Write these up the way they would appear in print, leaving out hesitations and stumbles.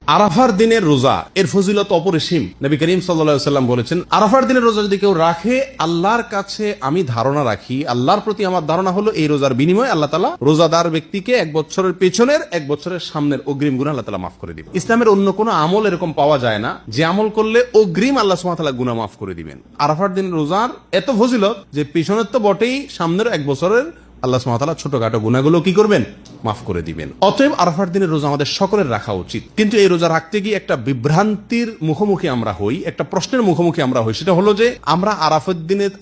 আরাফার দিনের রোজা এর ফজিলত অপরিসীম। নবী করিম সাল্লাল্লাহু আলাইহি সাল্লাম বলেছেন, আরাফার দিনের রোজা যদি কেউ রাখে, আল্লাহর কাছে আমি ধারণা রাখি, আল্লাহর প্রতি আমার ধারণা হলো এই রোজার বিনিময়ে আল্লাহ তাআলা রোজাদার ব্যক্তিকে 1 বছরের পেছনের 1 বছরের সামনের অগ্রিম গুনাহ আল্লাহ তাআলা মাফ করে দিবেন। ইসলামের অন্য কোনো আমল এরকম পাওয়া যায় না যে আমল করলে অগ্রিম আল্লাহ সুবহানাহু ওয়া তাআলা গুনাহ মাফ করে দিবেন। আরাফার দিনের রোজার এত ফজিলত যে পেছনের তো বটেই, সামনের 1 বছরের আল্লাহ সুবহানাহু ওয়া তাআলা ছোটখাটো গুনাহগুলো কি করবেন? মাফ করে দিবেন। অতএব আরাফার দিনের রোজা আমাদের সকলের রাখা উচিত। কিন্তু এই রোজা রাখতে গিয়ে একটা বিভ্রান্তির মুখোমুখি আমরা হই, একটা প্রশ্নের মুখোমুখি আমরা হই। সেটা হলো যে আমরা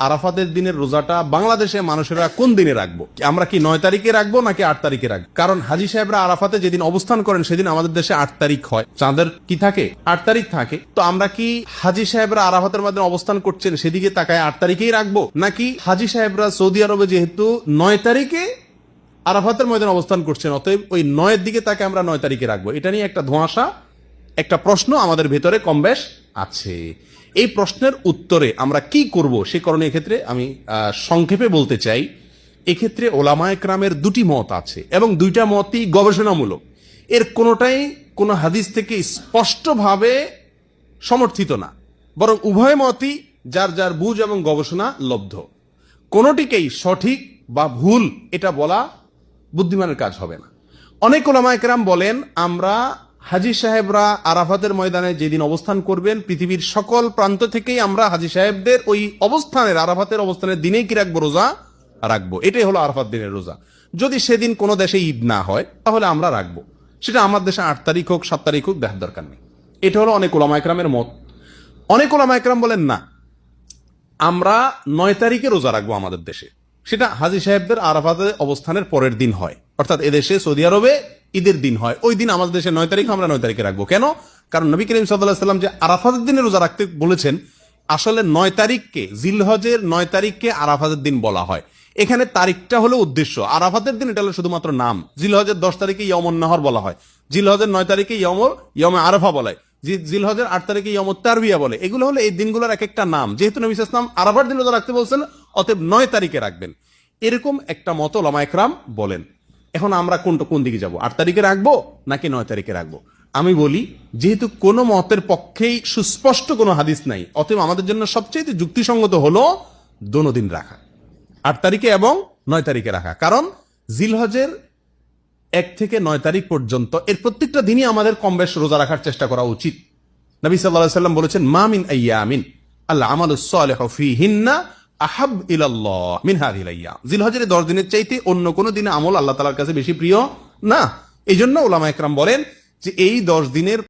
আরাফাতের দিনের রোজাটা বাংলাদেশে মানুষেরা কোন দিনে রাখবো? আমরা কি 9 তারিখে রাখবো নাকি 8 তারিখে রাখবো? কারণ হাজী সাহেবরা আরাফাতে যেদিন অবস্থান করেন সেদিন আমাদের দেশে 8 তারিখ হয়, চাঁদের কি থাকে? 8 তারিখ থাকে। তো আমরা কি হাজী সাহেবরা আরাফাতের মধ্যে অবস্থান করছেন সেদিকে তাকায় 8 তারিখেই রাখবো, নাকি হাজী সাহেবরা সৌদি আরবে যেহেতু 9 তারিখে আরাফাতের ময়দানে অবস্থান করছেন, অতএব ওই 9 দিকে তাকে আমরা 9 তারিখে রাখবো? এটা নিয়ে একটা ধোঁয়াশা, একটা প্রশ্ন আমাদের ভেতরে কমবেশ আছে। এই প্রশ্নের উত্তরে আমরা কি করব সে কারণে এক্ষেত্রে আমি সংক্ষেপে বলতে চাই, এক্ষেত্রে ওলামায়ে কেরামের দুটি মত আছে এবং দুইটা মতই গবেষণামূলক। এর কোনোটাই কোনো হাদিস থেকে স্পষ্টভাবে সমর্থিত না, বরং উভয় মতই যার যার বুঝ এবং গবেষণা লব্ধ। কোনোটিকেই সঠিক বা ভুল এটা বলা বুদ্ধিমানের কাজ হবে না। অনেক ওলামায়ে কেরাম বলেন, আমরা হাজী সাহেবরা আরাফাতের ময়দানে যেদিন অবস্থান করবেন, পৃথিবীর সকল প্রান্ত থেকেই আমরা হাজী সাহেবদের ওই অবস্থানের, আরাফাতের অবস্থানের দিনেই কি রাখবো? রোজা রাখবো। এটাই হলো আরাফাত দিনের রোজা। যদি সেদিন কোনো দেশে ঈদ না হয় তাহলে আমরা রাখবো, সেটা আমার দেশে 8 তারিখ হোক 7 তারিখ হোক, দেখার দরকার নেই। এটা হলো অনেক ওলামায়ে কেরামের মত। অনেক ওলামায়ে কেরাম বলেন না, আমরা 9 তারিখে রোজা রাখবো আমাদের দেশে, সেটা হাজী সাহেবদের আরাফাতে অবস্থানের পরের দিন হয়, অর্থাৎ এদেশে সৌদি আরবে ঈদের দিন হয়, ওই দিন আমাদের দেশে 9 তারিখ, আমরা 9 তারিখে রাখবো। কেন? কারণ নবী করিম সাল্লাল্লাহু আলাইহি সাল্লাম যে আরাফাতের দিনে রোজা রাখতে বলেছেন, আসলে 9 তারিখকে, জিলহজের 9 তারিখকে আরাফাতের দিন বলা হয়। এখানে তারিখটা হলো উদ্দেশ্য, আরাফাতের দিন এটা হলো শুধুমাত্র নাম। জিলহজের 10 তারিখে ইয়মুন নাহর বলা হয়, জিলহজের 9 তারিখে ইয়মে আরাফা বলা হয়, জিলহজের 8 তারিখে ইয়মুত তারবিয়া বলে। এগুলো হলো এই দিনগুলোর এক একটা নাম। যেহেতু নবী সাল্লাল্লাহু আলাইহি ওয়াসাল্লাম আরাফার দিন রোজা রাখতে বলছেন, অতএব 9 তারিখে রাখবেন, এরকম একটা মত ওলামায়ে কেরাম বলেন। এখন আমরা কোন দিকে যাব? 8 তারিখে রাখবো নাকি 9 তারিখে রাখবো? আমি বলি, যেহেতু কোনো মতের পক্ষেই সুস্পষ্ট কোনো হাদিস নাই, অতএব আমাদের জন্য সবচেয়ে যুক্তিসঙ্গত হলো দোনো দিন রাখা, 8 তারিখে এবং 9 তারিখে রাখা। কারণ জিলহজের 1 থেকে 9 তারিখ পর্যন্ত এর প্রত্যেকটা দিনই আমাদের কম বেশ রোজা রাখার চেষ্টা করা উচিত। নবী সাল্লাল্লাহু আলাইহি সাল্লাম বলেছেন, মা মিন আইয়ামিন আল আমালুস সালিহু ফীহিন্না আহাব ইলাল্লাহ মিন হাযিহিল আইয়াম। জিলহজের 10 দিনের চাইতে অন্য কোন দিনে আমল আল্লাহ তাআলার কাছে বেশি প্রিয় না। এই জন্য ওলামায়ে কেরাম বলেন যে এই 10 দিনের